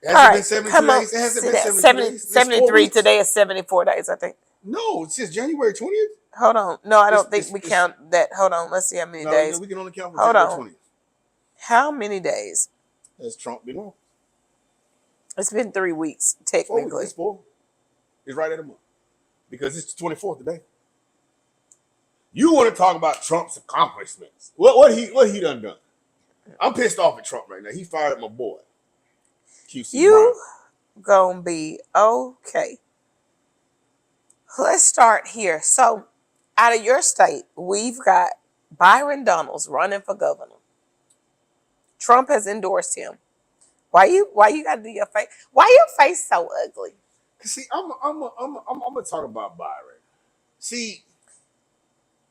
Has it been 72 days? It hasn't been 72 days. 73. Today is 74 days, I think. No, it's just January 20th. Hold on. No, I don't think we count that. Hold on. Let's see how many days. No, we can only count from January 20th. How many days? Has Trump been on? It's been 3 weeks, technically. 4 weeks. It's 4. It's right at a month. Because it's the 24th today. You want to talk about Trump's accomplishments. What he done? I'm pissed off at Trump right now. He fired my boy. QC you gonna be okay. Let's start here. So, out of your state, we've got Byron Donalds running for governor. Trump has endorsed him. Why you gotta do your face? Why your face so ugly? Cause see, I'm gonna talk about Byron. See,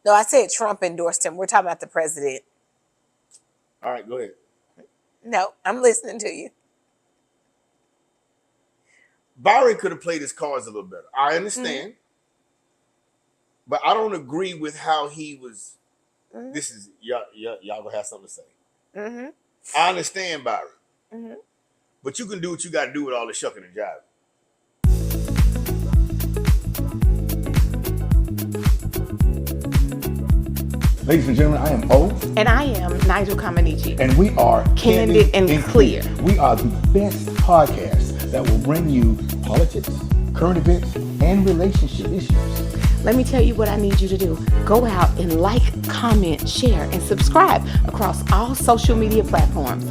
no, I said Trump endorsed him. We're talking about the president. All right, go ahead. No, I'm listening to you. Byron could have played his cards a little better. I understand. But I don't agree with how he was. This is y'all gonna have something to say. I understand Byron. But you can do what you gotta do with all the shucking and jiving. Ladies and gentlemen, I am O. And I am Nigeal Comaneci. And we are Candid and Clear. We are the best podcast that will bring you politics, current events, and relationship issues. Let me tell you what I need you to do. Go out and like, comment, share, and subscribe across all social media platforms.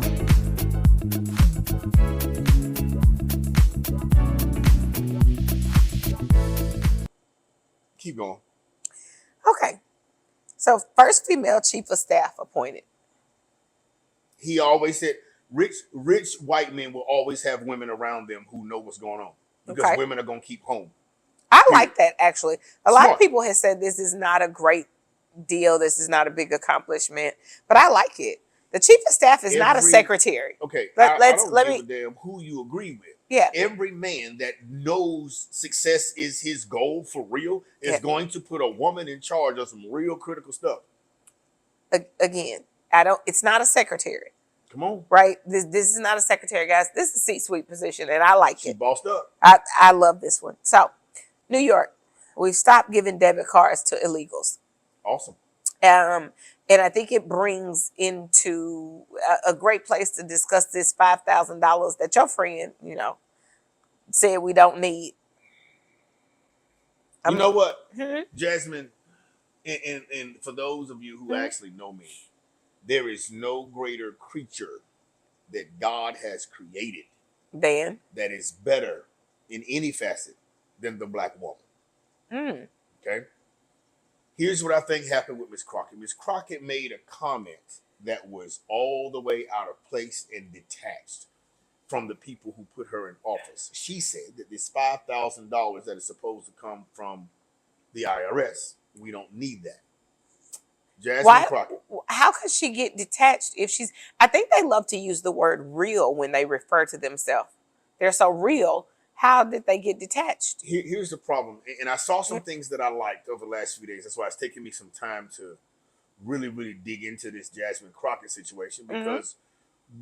Keep going. Okay. So, first female chief of staff appointed. He always said rich white men will always have women around them who know what's going on. Because women are going to keep home. I like that, actually. A lot of people have said this is not a great deal. This is not a big accomplishment. But I like it. The chief of staff is not a secretary. Okay. I don't give a damn who you agree with. Yeah. Every man that knows success is his goal for real is going to put a woman in charge of some real critical stuff. Again, it's not a secretary. Come on. Right? This is not a secretary, guys. This is a C-suite position, and I like it. She bossed up. I love this one. So, New York, we've stopped giving debit cards to illegals. Awesome. And I think it brings into a great place to discuss this $5,000 that your friend, said we don't need. You know what, Jasmine, and for those of you who actually know me, there is no greater creature that God has created that is better in any facet than the black woman. Okay? Here's what I think happened with Ms. Crockett. Ms. Crockett made a comment that was all the way out of place and detached from the people who put her in office. She said that this $5,000 that is supposed to come from the IRS, we don't need that. Jasmine Crockett. How could she get detached if she's... I think they love to use the word real when they refer to themselves. They're so real. How did they get detached? Here's the problem. And I saw some things that I liked over the last few days. That's why it's taking me some time to really, really dig into this Jasmine Crockett situation. Because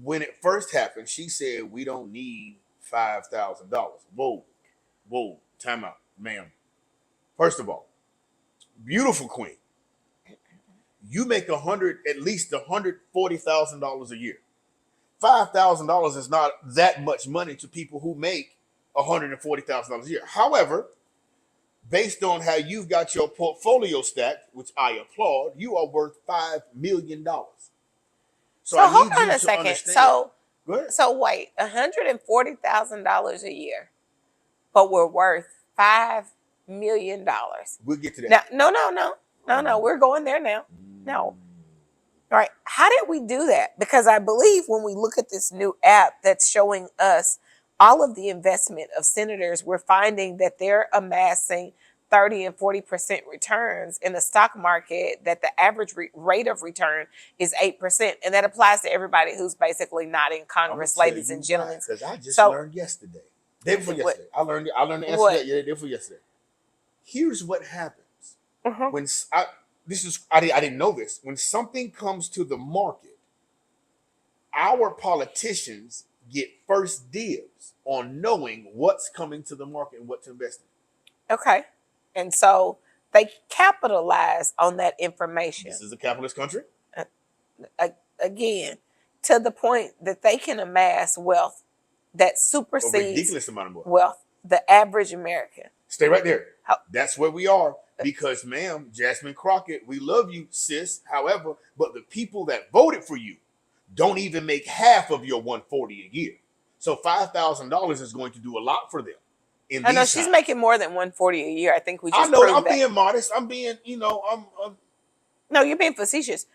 when it first happened, she said, we don't need $5,000. Whoa, time out, ma'am. First of all, beautiful queen. You make at least $140,000 a year. $5,000 is not that much money to people who make $140,000 a year. However, based on how you've got your portfolio stacked, which I applaud, you are worth $5 million. So hold on a second. So wait, $140,000 a year, but we're worth $5 million. We'll get to that. No. We're going there now. No. All right. How did we do that? Because I believe when we look at this new app that's showing us all of the investment of senators, we're finding that they're amassing 30 and 40% returns in the stock market, that the average rate of return is 8%. And that applies to everybody who's basically not in Congress, ladies and gentlemen. Because I just learned yesterday. Day before yesterday. I learned the answer to that day before yesterday. Here's what happens. When I didn't know this. When something comes to the market, our politicians get first dibs on knowing what's coming to the market and what to invest in. Okay. And so they capitalize on that information. This is a capitalist country. Again, to the point that they can amass wealth that A supersedes ridiculous amount of money. wealth, the average American. Stay right there. How- That's where we are. Because, ma'am, Jasmine Crockett, we love you, sis. However, but the people that voted for you don't even make half of your $140 a year. So $5,000 is going to do a lot for them. I know she's making more than $140 a year. I think we just I know. proved I'm that. being modest. I'm being, I'm No, you're being facetious.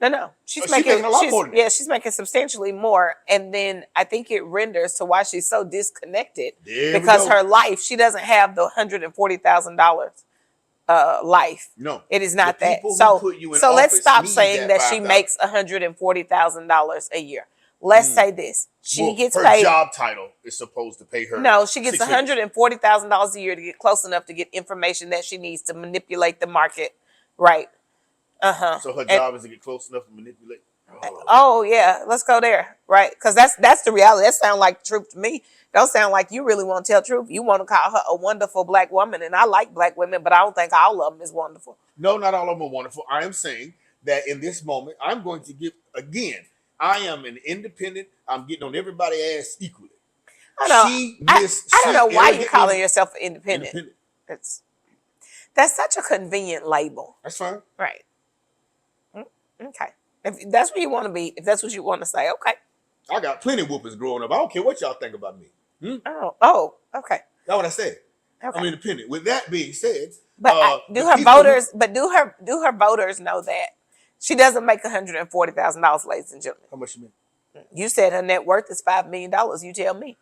No. She's She's making making a lot more than that. Yeah, she's making substantially more. And then I think it renders to why she's so disconnected. There we Because go. her life, she doesn't have the $140,000 life. No. It is not The that. people who So, put you in let's office stop need saying that she $5,000. makes $140,000 a year. Let's say this. She gets her paid. job title is supposed to pay her. No, she gets $6 figures. $140,000 a year to get close enough to get information that she needs to manipulate the market. Right. So her job is to get close enough to manipulate. Oh yeah, let's go there, right? Because that's the reality. That sounds like truth to me. Don't sound like you really want to tell truth. You want to call her a wonderful black woman, and I like black women, but I don't think all of them is wonderful. No, not all of them are wonderful. I am saying that in this moment, I'm going to give again. I am an independent. I'm getting on everybody's ass equally. I know. I don't know why you're calling you yourself independent. That's such a convenient label, That's fine. right? Okay, if that's what you want to be, if that's what you want to say, okay. I got plenty of whoopers growing up. I don't care what y'all think about me. Oh, okay. That's what I said. Okay. I'm independent. With that being said, But do her voters know that she doesn't make $140,000, ladies and gentlemen? how much you mean? You said her net worth is $5 million. You tell me.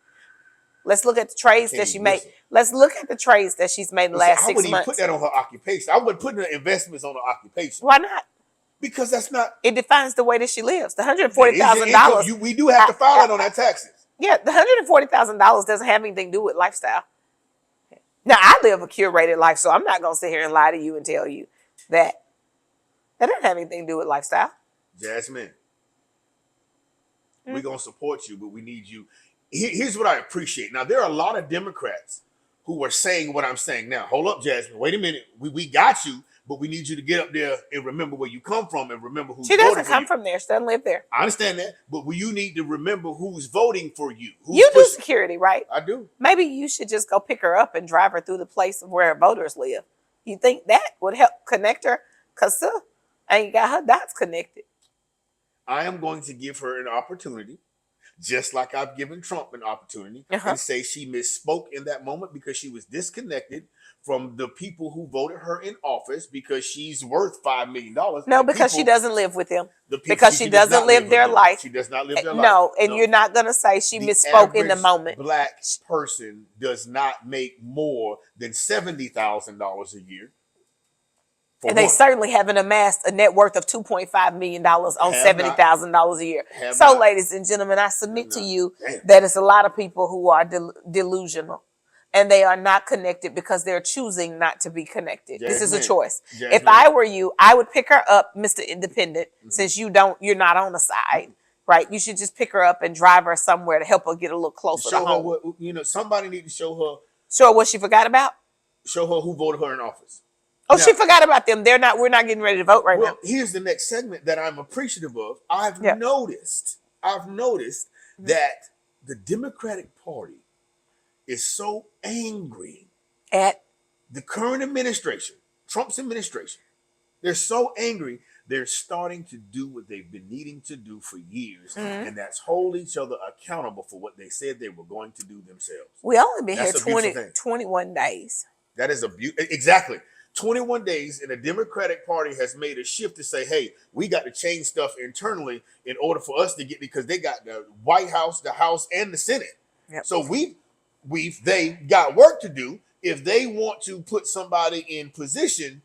Let's look at the trades that she made. Let's look at the trades that she's made in the last 6 I wouldn't months. even put that on her occupation. I wouldn't put her investments on her occupation. Why not? Because that's not. It defines the way that she lives. The That is your $140,000. income. We do have to file it on our taxes. Yeah, the $140,000 doesn't have anything to do with lifestyle. Now, I live a curated life, so I'm not going to sit here and lie to you and tell you that doesn't have anything to do with lifestyle. Jasmine, we're going to support you, but we need you. Here's what I appreciate. Now, there are a lot of Democrats who are saying what I'm saying now. Hold up, Jasmine. Wait a minute. We got you, but we need you to get up there and remember where you come from and remember who's She voting doesn't for come you. from there. She doesn't live there. I understand that, but you need to remember who's voting for you. Who's You do pushing- security, right? I do. Maybe you should just go pick her up and drive her through the place of where her voters live. You think that would help connect her? Because ain't got her dots connected. I am going to give her an opportunity, just like I've given Trump an opportunity, and say she misspoke in that moment because she was disconnected from the people who voted her in office because she's worth $5 million. No, because she doesn't live with them. People- Because she does doesn't not live with their them. life. She does not live their life. No, and you're not going to say she The misspoke in the average moment. Black person does not make more than $70,000 a year. And they certainly haven't amassed a net worth of $2.5 million on Have $70,000 a year. Have So, not. ladies and gentlemen, I submit to not. you Damn. that it's a lot of people who are delusional. And they are not connected because they're choosing not to be connected. This is a Jasmine, choice. Jasmine. If I were you, I would pick her up, Mr. Independent, since you're not on the side, right? You should just pick her up and drive her somewhere to help her get a little closer to Show her home. what somebody need to show her. Show her what she forgot about. Show her who voted her in office. Oh, Now- she forgot about them. We're not getting ready to vote right Well, now. here's the next segment that I'm appreciative of. I've Yeah. noticed that the Democratic Party is so angry. At The current administration, Trump's administration, they're so angry. They're starting to do what they've been needing to do for years, and that's hold each other accountable for what they said they were going to do themselves. we only been That's a here beautiful thing. 21 days. That is exactly 21 days, and the Democratic Party has made a shift to say, "Hey, we got to change stuff internally in order for us to get," because they got the White House, the House, and the Senate. Yep. So they got work to do if they want to put somebody in position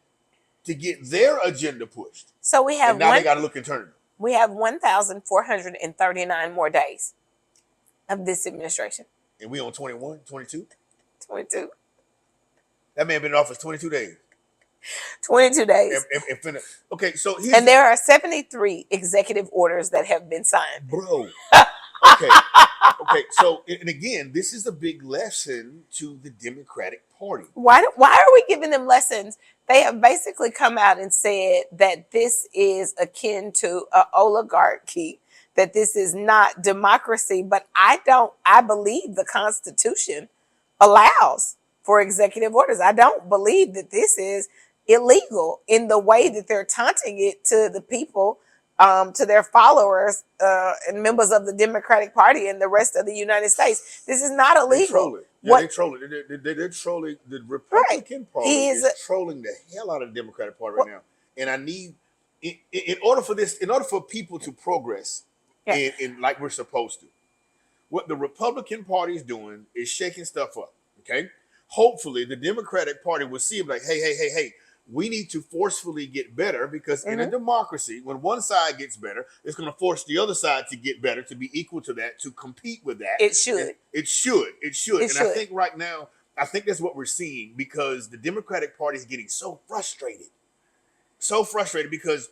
to get their agenda pushed. So we have And now they got to look internally. we have 1,439 more days of this administration. And we on 21, 22. 22. That man been in office 22 days. 22 days. Okay, so here's And there are 73 executive orders that have been signed. bro. Okay. Okay. So, and again, this is a big lesson to the Democratic Party. Why are we giving them lessons? They have basically come out and said that this is akin to an oligarchy, that this is not democracy. But I believe the Constitution allows for executive orders. I don't believe that this is illegal in the way that they're taunting it to the people, to their followers and members of the Democratic Party and the rest of the United States. This is not illegal. They troll it. Yeah, they troll it. They're trolling. The Republican Party is trolling the hell out of the Democratic Party right now. And I need, in order for people to progress in like we're supposed to, what the Republican Party is doing is shaking stuff up. Okay? Hopefully, the Democratic Party will see it like, hey, we need to forcefully get better, because in a democracy, when one side gets better, it's going to force the other side to get better, to be equal to that, to compete with that. It should. And it should. I think right now, I think that's what we're seeing, because the Democratic Party is getting so frustrated because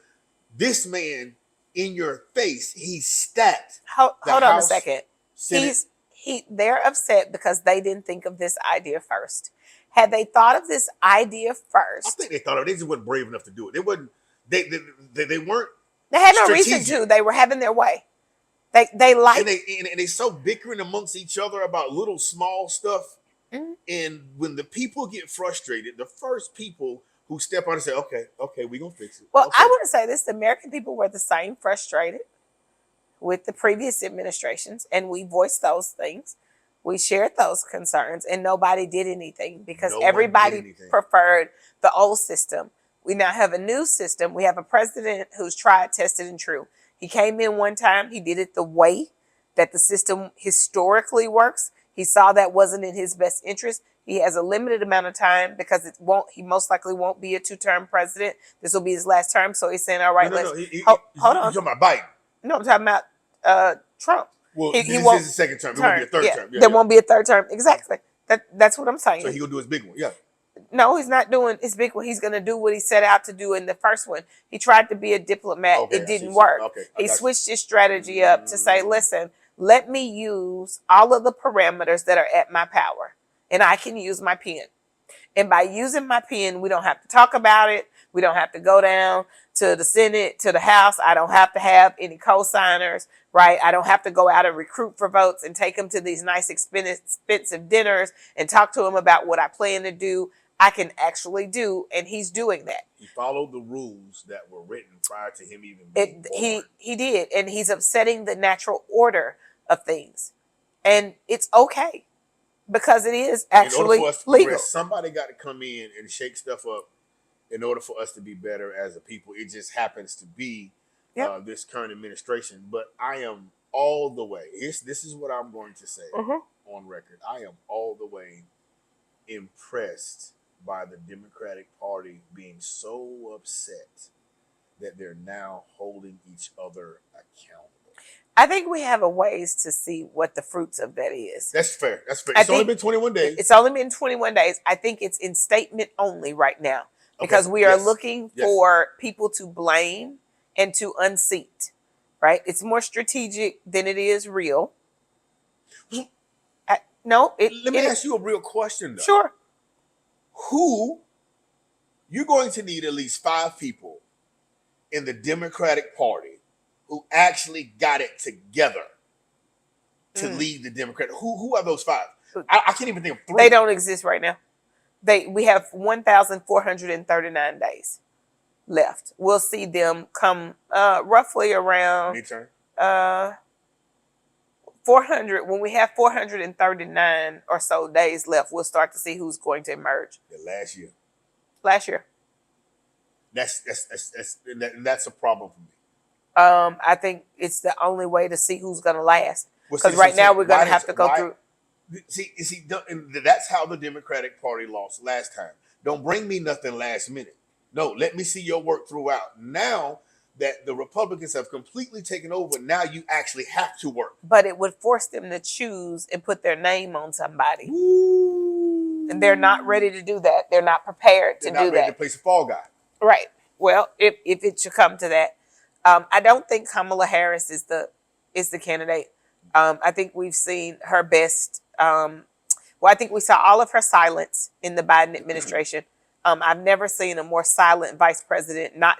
this man in your face, he's stacked. Hold on a second. They're upset because they didn't think of this idea first. Had they thought of this idea first, I think they thought of it. They just weren't brave enough to do it. They wasn't. They weren't. They had no strategic. reason to. They were having their way. They like, and they so bickering amongst each other about little small stuff. And when the people get frustrated, the first people who step out and say, "Okay, we're gonna fix it." Well, okay. I want to say this: the American people were the same frustrated with the previous administrations, and we voiced those things. We shared those concerns, and nobody did anything because everybody preferred the old system. We now have a new system. We have a president who's tried, tested, and true. He came in one time. He did it the way that the system historically works. He saw that wasn't in his best interest. He has a limited amount of time because he most likely won't be a 2-term president. This will be his last term. So he's saying, all right, hold on. You're talking about Biden. No, I'm talking about Trump. Well, this is his second term. There won't be a third term. There won't be a third term. Exactly. That's what I'm saying. So he's going to do his big one. Yeah. No, he's not doing his big one. He's going to do what he set out to do in the first one. He tried to be a diplomat. It didn't work. He switched his strategy up to say, listen, let me use all of the parameters that are at my power, and I can use my pen. And by using my pen, we don't have to talk about it. We don't have to go down to the Senate, to the House. I don't have to have any co-signers, right? I don't have to go out and recruit for votes and take them to these nice expensive dinners and talk to them about what I plan to do. I can actually do, and he's doing that. He followed the rules that were written prior to him even being born. He did, and he's upsetting the natural order of things. And it's okay, because it is actually legal. Somebody got to come in and shake stuff up in order for us to be better as a people. It just happens to be this current administration. But I am all the way. This is what I'm going to say on record. I am all the way impressed by the Democratic Party being so upset that they're now holding each other accountable. I think we have a ways to see what the fruits of that is. That's fair. It's only been 21 days. It's only been 21 days. I think it's in statement only right now, because we are looking for people to blame and to unseat, right? It's more strategic than it is real. Let me ask you a real question, though. Sure. You're going to need at least 5 people in the Democratic Party who actually got it together to lead the Democrat. Who are those 5? I can't even think of 3. They don't exist right now. We have 1,439 days left. We'll see them come roughly around midterm. 400. When we have 439 or so days left, we'll start to see who's going to emerge. Last year. That's a problem for me. I think it's the only way to see who's going to last. Because right now we're going to have to go through. See, that's how the Democratic Party lost last time. Don't bring me nothing last minute. No, let me see your work throughout. Now that the Republicans have completely taken over, now you actually have to work. But it would force them to choose and put their name on somebody. Ooh. And they're not ready to do that. They're not prepared to do that. They're not ready to place a fall guy. Right. Well, if it should come to that. I don't think Kamala Harris is the candidate. I think we've seen her best. I think we saw all of her silence in the Biden administration. I've never seen a more silent vice president, not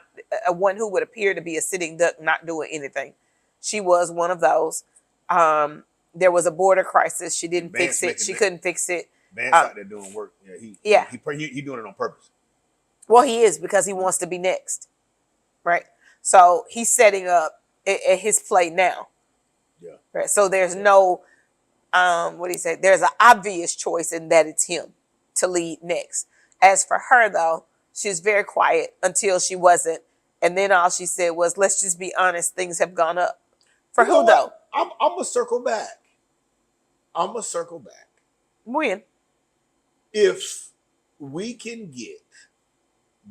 one who would appear to be a sitting duck, not doing anything. She was one of those. There was a border crisis. She didn't fix it. She couldn't fix it. Vance out there doing work. Yeah, he doing it on purpose. Well, he is, because he wants to be next, right? So he's setting up his play now. Yeah. Right. So there's no, what do you say? There's an obvious choice in that it's him to lead next. As for her, though, she's very quiet until she wasn't. And then all she said was, let's just be honest, things have gone up. For who, though? I'm going to circle back. When? If we can get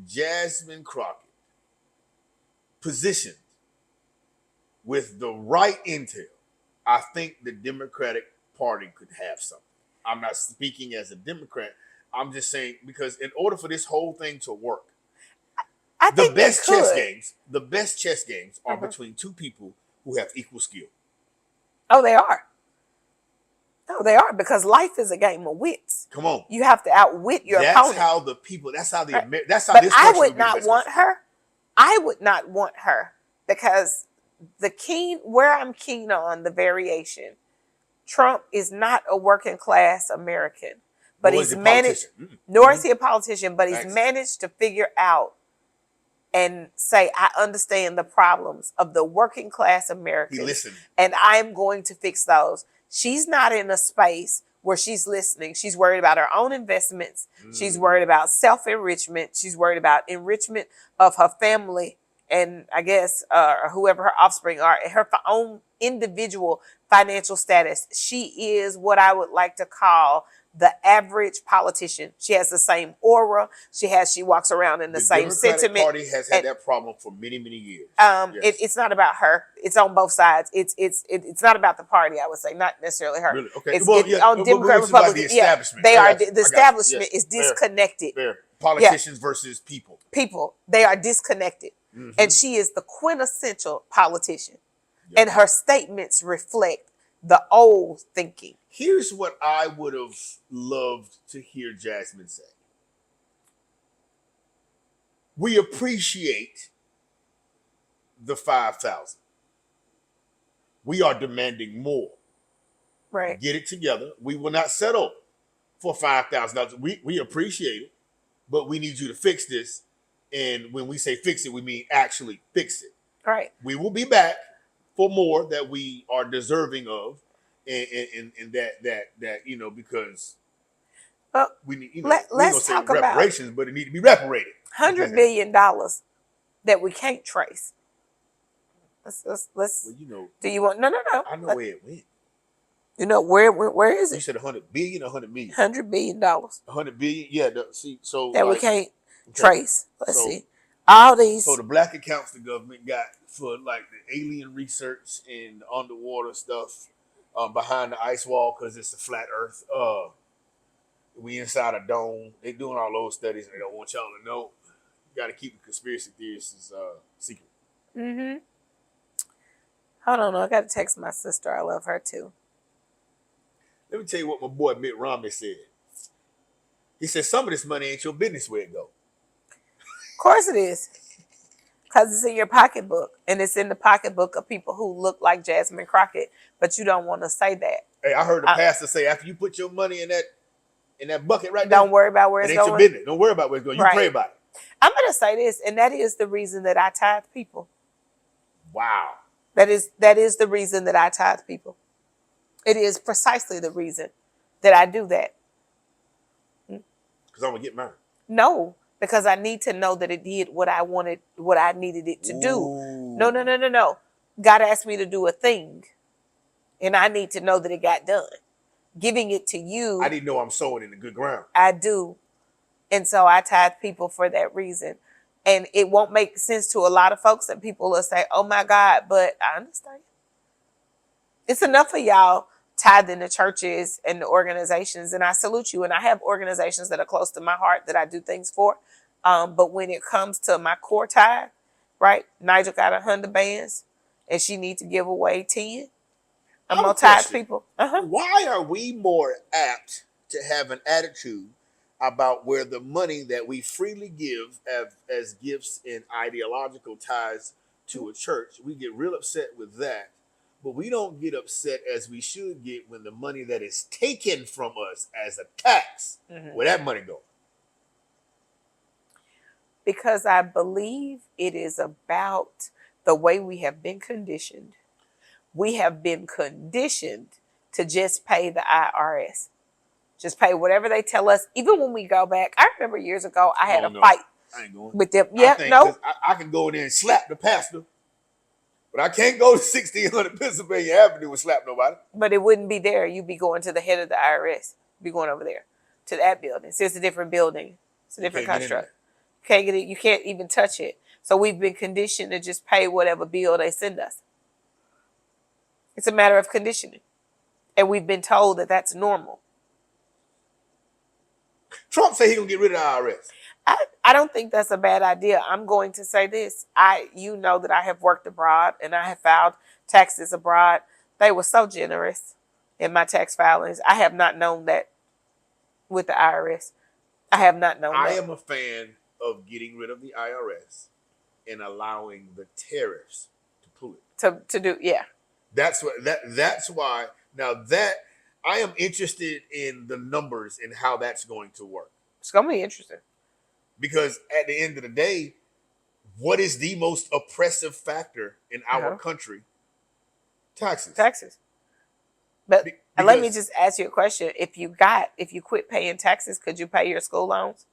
Jasmine Crockett positioned with the right intel, I think the Democratic Party could have something. I'm not speaking as a Democrat. I'm just saying, because in order for this whole thing to work, the best chess games are between two people who have equal skill. Oh, they are. No, they are, because life is a game of wits. Come on. You have to outwit your opponent. That's how the people, that's how Right. that's how But this I person would not want her. I would not want her, because where I'm keen on the variation, Trump is not a working class American, but he's managed, nor is he a politician, but he's managed to figure out and say, I understand the problems of the working class Americans, and I'm going to fix those. She's not in a space where she's listening. She's worried about her own investments. She's worried about self-enrichment. She's worried about enrichment of her family and, I guess, whoever her offspring are, her own individual financial status. She is what I would like to call the average politician. She has the same aura. She walks around in the same sentiment. The Democratic Party has had that problem for many, many years. It's not about her. It's on both sides. It's not about the party, I would say, not necessarily her. Really? Okay. It's on Democrat, Republican. The establishment. They are the establishment is disconnected. Politicians versus people. People. They are disconnected. And she is the quintessential politician. And her statements reflect the old thinking. Here's what I would have loved to hear Jasmine say. We appreciate the 5,000. We are demanding more. Right. Get it together. We will not settle for $5,000. We appreciate it, but we need you to fix this. And when we say fix it, we mean actually fix it. Right. We will be back for more that we are deserving of. And that because we need let's talk about reparations, but it need to be reparated. $100 billion that we can't trace. Let's. Well, do you want? No. I know where it went. You know where is it? You said 100 billion or 100 million? $100 billion. 100 billion. Yeah. So that we can't trace. Let's see. All these. So the black accounts the government got for like the alien research and underwater stuff. Behind the ice wall, because it's a flat earth. We inside a dome. They doing all those studies and they don't want y'all to know. You got to keep the conspiracy theorists secret. Hold on, I got to text my sister. I love her too. Let me tell you what my boy Mitt Romney said. He said some of this money ain't your business where it go. Of course it is. Because it's in your pocketbook, and it's in the pocketbook of people who look like Jasmine Crockett, but you don't want to say that. Hey, I heard the pastor say, after you put your money in that bucket right there, don't worry about where it's going. It ain't your business. Don't worry about where it's going. You pray about it. I'm going to say this, and that is the reason that I tithe people. Wow. That is the reason that I tithe people. It is precisely the reason that I do that. Because I'm going to get mine. No. Because I need to know that it did what I wanted, what I needed it to do. Ooh. No. God asked me to do a thing. And I need to know that it got done. Giving it to you. I didn't know I'm sowing in the good ground. I do. And so I tithe people for that reason. And it won't make sense to a lot of folks, and people will say, oh my God, but I understand. It's enough for y'all tithing the churches and the organizations, and I salute you. And I have organizations that are close to my heart that I do things for. But when it comes to my core tithe, right? Nigel got 100 bands and she needs to give away 10. I have a multi-tax question. people. Why are we more apt to have an attitude about where the money that we freely give as gifts and ideological ties to a church, we get real upset with that, but we don't get upset as we should get when the money that is taken from us as a tax, where that money go? Because I believe it is about the way we have been conditioned. We have been conditioned to just pay the IRS. Just pay whatever they tell us. Even when we go back, I remember years ago, I had a fight I ain't going. with them. Yeah, no. I can go in there and slap the pastor, but I can't go to 1600 Pennsylvania Avenue and slap nobody. But it wouldn't be there. You'd be going to the head of the IRS. You'd be going over there to that building. See, it's a different building. It's a different construct. You can't get it. You can't even touch it. So we've been conditioned to just pay whatever bill they send us. It's a matter of conditioning. And we've been told that that's normal. Trump said he's going to get rid of the IRS. I don't think that's a bad idea. I'm going to say this. You know that I have worked abroad and I have filed taxes abroad. They were so generous in my tax filings. I have not known that with the IRS. I have not known that. I am a fan of getting rid of the IRS and allowing the tariffs to pull it. To do, yeah. That's why now that I am interested in the numbers and how that's going to work. It's going to be interesting. Because at the end of the day, what is the most oppressive factor in our country? Taxes. Taxes. But let me just ask you a question. If you quit paying taxes, could you pay your school loans?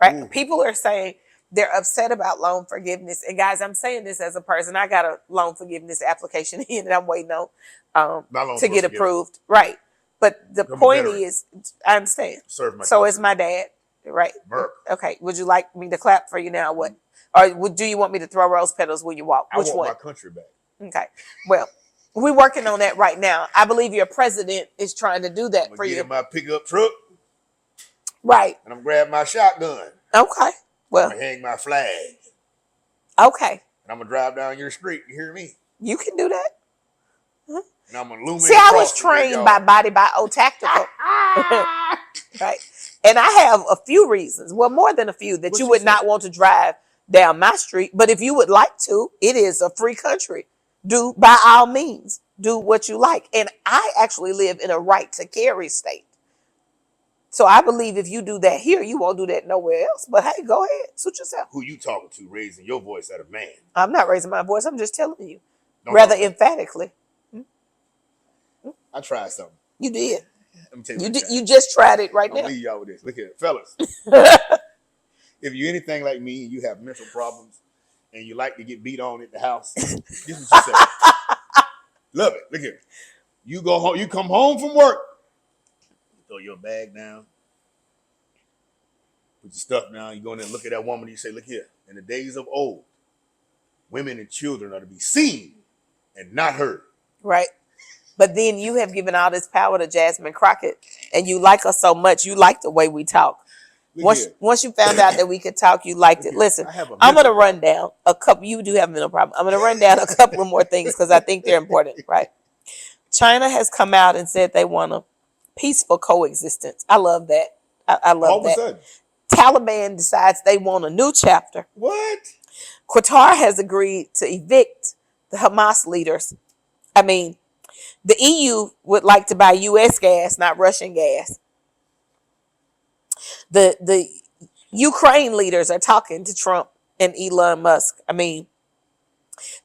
Right? Ooh. People are saying they're upset about loan forgiveness. And guys, I'm saying this as a person. I got a loan forgiveness application in and I'm waiting on to get approved. Right. But the point is, I understand. So is my dad. Right. Merc. Okay. Would you like me to clap for you now? What? Or do you want me to throw rose petals when you walk? Which I want one? my country back. Okay. Well, we're working on that right now. I believe your president is trying to do that for you. I'm my pickup truck. Right. And I'm grabbing my shotgun. Okay. Well, I'm gonna hang my flag. Okay. And I'm gonna drive down your street. You hear me? You can do that. Huh? And I'm gonna illuminate. See, I was trained by Body by O Tactical. Right. And I have a few reasons, well, more than a few, that you would not want to drive down my street. But if you would like to, it is a free country. Do, by all means, do what you like. And I actually live in a right to carry state. So I believe if you do that here, you won't do that nowhere else. But hey, go ahead. Suit yourself. Who you talking to, raising your voice at a man? I'm not raising my voice. I'm just telling you. Rather emphatically. I tried something. You did. Let me tell you. You just tried it right now. I'll leave y'all with this. Look here, fellas. If you're anything like me and you have mental problems and you like to get beat on at the house, this is what you say. Love it. Look here. You go home. You come home from work. You throw your bag down. Put your stuff down. You go in there and look at that woman and you say, look here. In the days of old, women and children are to be seen and not heard. Right. But then you have given all this power to Jasmine Crockett, and you like us so much. You like the way we talk. Once you found out that we could talk, you liked it. Listen, I'm going to run down a couple. You do have a mental problem. I'm going to run down a couple of more things because I think they're important, right? China has come out and said they want a peaceful coexistence. I love that. I love all that. All of a sudden. Taliban decides they want a new chapter. What? Qatar has agreed to evict the Hamas leaders. I mean, the EU would like to buy U.S. gas, not Russian gas. The Ukraine leaders are talking to Trump and Elon Musk. I mean,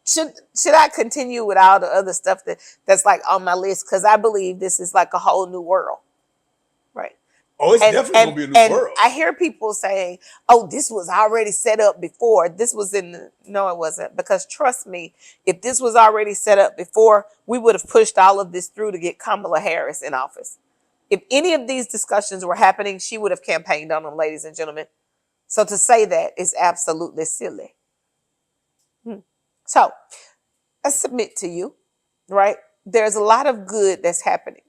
should I continue with all the other stuff that's like on my list? Because I believe this is like a whole new world, right? Oh, it's definitely going to be a new world. I hear people saying, oh, this was already set up before. No, it wasn't. Because trust me, if this was already set up before, we would have pushed all of this through to get Kamala Harris in office. If any of these discussions were happening, she would have campaigned on them, ladies and gentlemen. So to say that is absolutely silly. So I submit to you, right? There's a lot of good that's happening.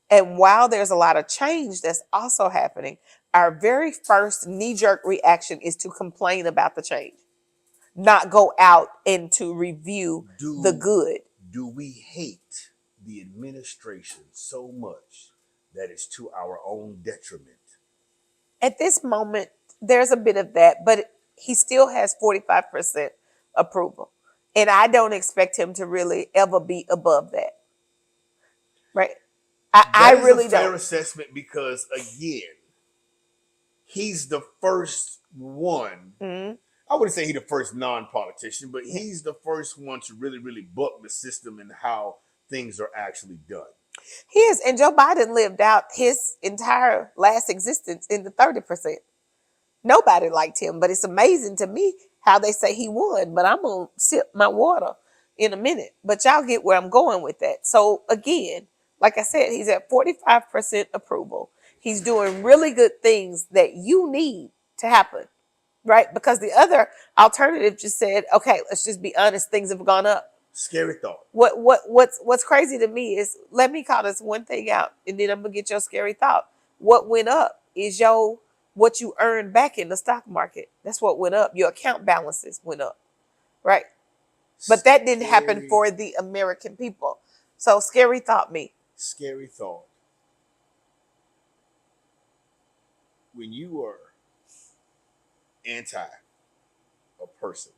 And while there's a lot of change that's also happening, our very first knee-jerk reaction is to complain about the change, not go out and to review the good. Do we hate the administration so much that it's to our own detriment? At this moment, there's a bit of that, but he still has 45% approval. And I don't expect him to really ever be above that. Right? I That is really a fair don't. assessment because, again, he's the first one. Mhm. I wouldn't say he's the first non-politician, but he's the first one to really, really buck the system and how things are actually done. He is. And Joe Biden lived out his entire last existence in the 30%. Nobody liked him, but it's amazing to me how they say he won. But I'm going to sip my water in a minute. But y'all get where I'm going with that. So again, like I said, he's at 45% approval. He's doing really good things that you need to happen, right? Because the other alternative just said, okay, let's just be honest, things have gone up. Scary thought. What's crazy to me is, let me call this one thing out, and then I'm gonna get your scary thought. What went up is what you earned back in the stock market. That's what went up. Your account balances went up, right? But that didn't happen for the American people. So scary thought me. Scary thought. When you are anti a person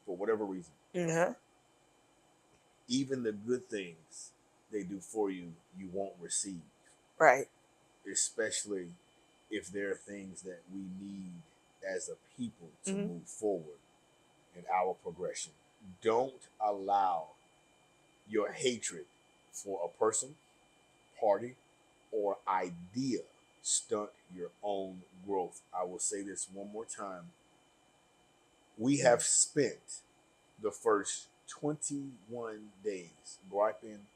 for whatever reason, Uh-huh. even the good things they do for you, you won't receive. Right. Especially if there are things that we need as a people to Mhm. move forward in our progression. Don't allow your hatred for a person, party, or idea stunt your own growth. I will say this one more time. We have spent the first 21 days griping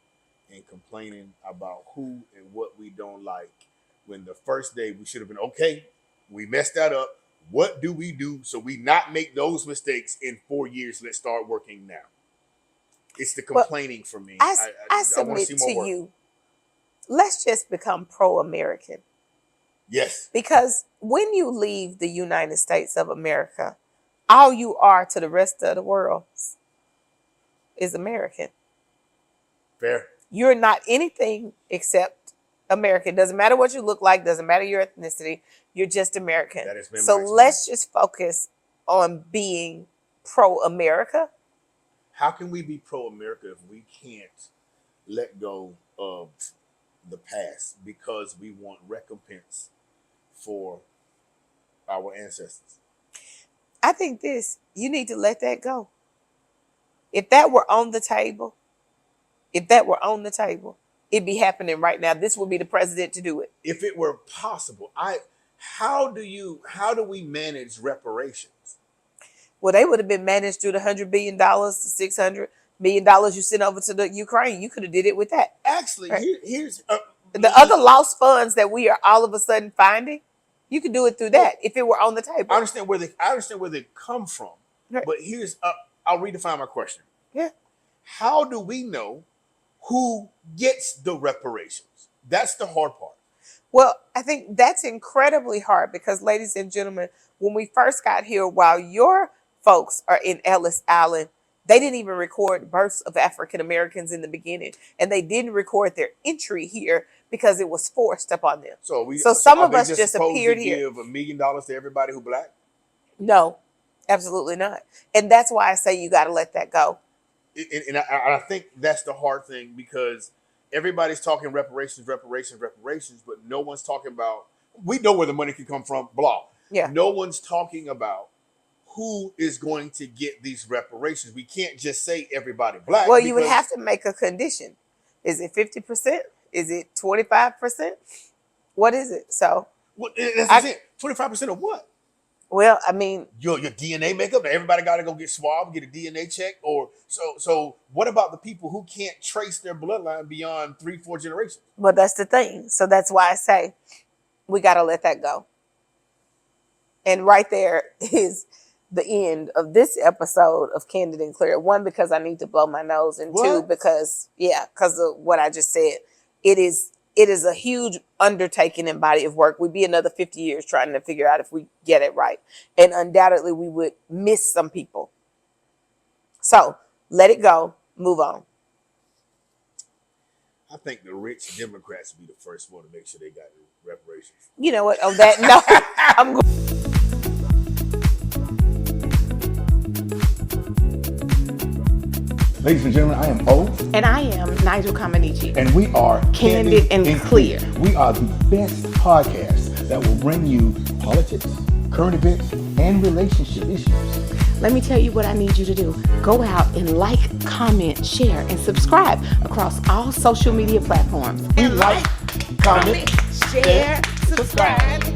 and complaining about who and what we don't like, when the first day we should have been, okay, we messed that up. What do we do so we not make those mistakes in 4 years? Let's start working now. It's the complaining for me. I I want to submit see to more work. you, let's just become pro-American. Yes. Because when you leave the United States of America, all you are to the rest of the world is American. Fair. You're not anything except American. Doesn't matter what you look like, doesn't matter your ethnicity, you're just American. That has been So my let's just focus on being pro-America. How can we be pro-America if we can't let go of the past because we want recompense for our ancestors? I think you need to let that go. If that were on the table, it'd be happening right now. This would be the president to do it. If it were possible, how do we manage reparations? Well, they would have been managed through the $100 billion to $600 million you sent over to the Ukraine. You could have did it with that. Actually, right? here's The other lost funds that we are all of a sudden finding, you could do it through that if it were on the table. I understand where they come from, Right. but I'll redefine my question. Yeah. How do we know who gets the reparations? That's the hard part. Well, I think that's incredibly hard because, ladies and gentlemen, when we first got here, while your folks are in Ellis Island, they didn't even record births of African Americans in the beginning, and they didn't record their entry here because it was forced upon them. So some are of they us just supposed appeared to here. give $1 million to everybody who black? No, absolutely not. And that's why I say you got to let that go. And I think that's the hard thing, because everybody's talking reparations, but no one's talking about, we know where the money can come from, blah. Yeah. No one's talking about who is going to get these reparations. We can't just say everybody black. Well, you would have to make a condition. Is it 50%? Is it 25%? What is it? So, well, that's it. 25% of what? Well, I mean, your DNA makeup. Everybody got to go get swabbed, get a DNA check, or so. What about the people who can't trace their bloodline beyond 3-4 generations? Well, that's the thing. So that's why I say we got to let that go. And right there is the end of this episode of Candid and Clear. One, because I need to blow my nose, and two, because of what I just said. It is a huge undertaking and body of work. We'd be another 50 years trying to figure out if we get it right. And undoubtedly we would miss some people. So let it go, move on. I think the rich Democrats would be the first one to make sure they got reparations. You know what? On that note, I'm going. Ladies and gentlemen, I am O. And I am Nigeal Comaneci. And we are Candid and Clear. We are the best podcast that will bring you politics, current events, and relationship issues. Let me tell you what I need you to do. Go out and like, comment, share, and subscribe across all social media platforms. We like, comment, share, subscribe.